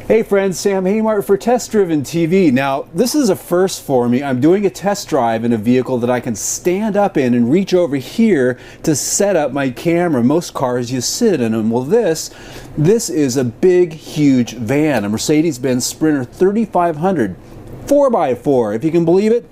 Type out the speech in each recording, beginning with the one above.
Hey friends, Sam Haymart for Test Driven TV. Now, this is a first for me. I'm doing a test drive in a vehicle that I can stand up in and reach over here to set up my camera. Most cars you sit in them. Well, this is a big, huge van, a Mercedes-Benz Sprinter 3500 4x4, if you can believe it.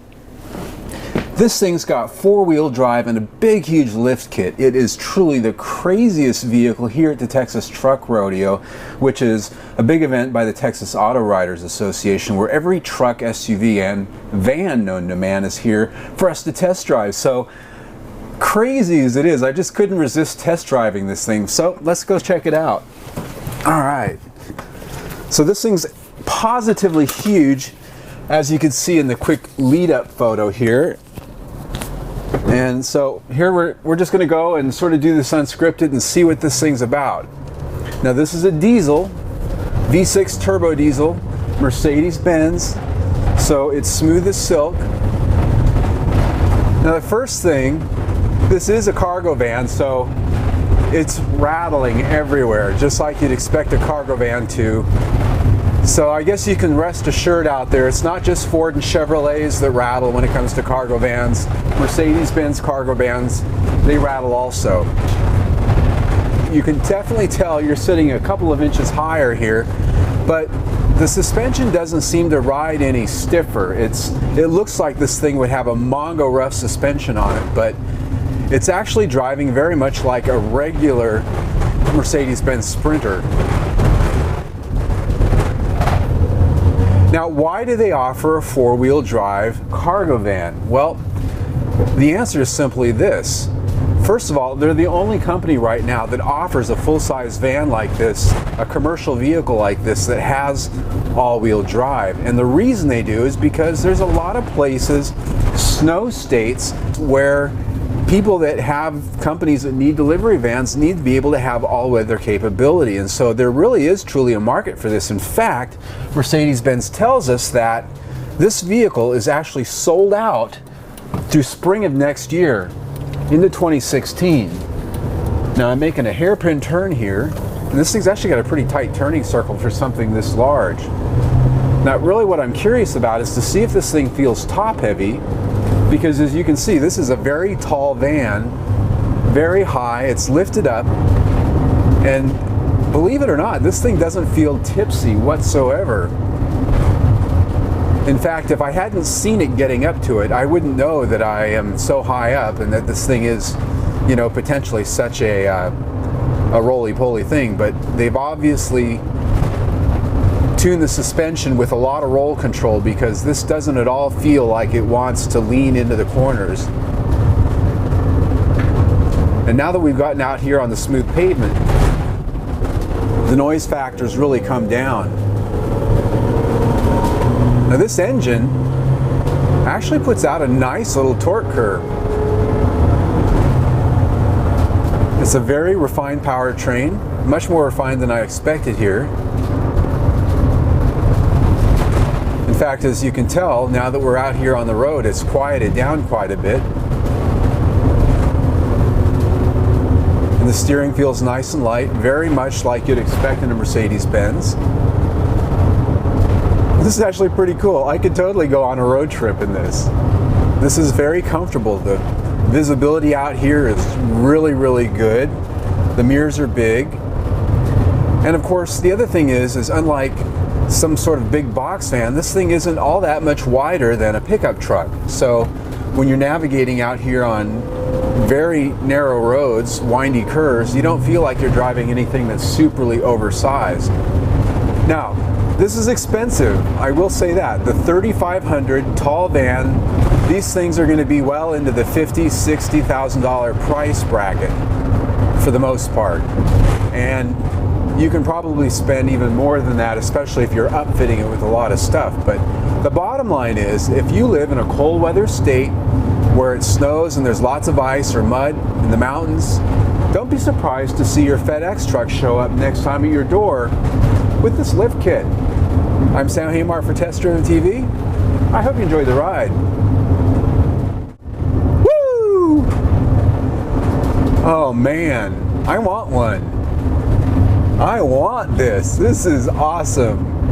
This thing's got four-wheel drive and a big, huge lift kit. It is truly the craziest vehicle here at the Texas Truck Rodeo, which is a big event by the Texas Auto Riders Association, where every truck, SUV, and van known to man is here for us to test drive. So crazy as it is, I just couldn't resist test driving this thing. So let's go check it out. All right. So this thing's positively huge, as you can see in the quick lead-up photo here. And so here we're just going to go and sort of do this unscripted and see what this thing's about. Now this is a diesel, V6 turbo diesel, Mercedes-Benz, so it's smooth as silk. Now the first thing, this is a cargo van, so it's rattling everywhere, just like you'd expect a cargo van to. So I guess you can rest assured out there, it's not just Ford and Chevrolets that rattle when it comes to cargo vans. Mercedes-Benz cargo vans, they rattle also. You can definitely tell you're sitting a couple of inches higher here, but the suspension doesn't seem to ride any stiffer. It looks like this thing would have a Mongo rough suspension on it, but it's actually driving very much like a regular Mercedes-Benz Sprinter. Now, why do they offer a four-wheel drive cargo van? Well, the answer is simply this. First of all, they're the only company right now that offers a full-size van like this, a commercial vehicle like this that has all-wheel drive. And the reason they do is because there's a lot of places, snow states, where people that have companies that need delivery vans need to be able to have all-weather capability, and so there really is truly a market for this. In fact, Mercedes-Benz tells us that this vehicle is actually sold out through spring of next year into 2016. Now I'm making a hairpin turn here, and this thing's actually got a pretty tight turning circle for something this large. Now really what I'm curious about is to see if this thing feels top heavy, because as you can see, this is a very tall van, very high, it's lifted up, and believe it or not, this thing doesn't feel tipsy whatsoever. In fact, if I hadn't seen it getting up to it, I wouldn't know that I am so high up and that this thing is, you know, potentially such a roly-poly thing, but they've obviously tune the suspension with a lot of roll control, because this doesn't at all feel like it wants to lean into the corners. And now that we've gotten out here on the smooth pavement, the noise factor's really come down. Now this engine actually puts out a nice little torque curve. It's a very refined powertrain, much more refined than I expected here. In fact, as you can tell, now that we're out here on the road, it's quieted down quite a bit. And the steering feels nice and light, very much like you'd expect in a Mercedes-Benz. This is actually pretty cool. I could totally go on a road trip in this. This is very comfortable. The visibility out here is really, really good. The mirrors are big. And of course, the other thing is unlike some sort of big box van, this thing isn't all that much wider than a pickup truck. So when you're navigating out here on very narrow roads, windy curves, you don't feel like you're driving anything that's superly oversized. Now, this is expensive, I will say that. The 3500 tall van, these things are going to be well into the $50,000, $60,000 price bracket for the most part. And you can probably spend even more than that, especially if you're upfitting it with a lot of stuff. But the bottom line is, if you live in a cold weather state where it snows and there's lots of ice or mud in the mountains, don't be surprised to see your FedEx truck show up next time at your door with this lift kit. I'm Sam Haymart for Test Driven TV. I hope you enjoyed the ride. Woo! Oh man, I want one. I want this. This is awesome.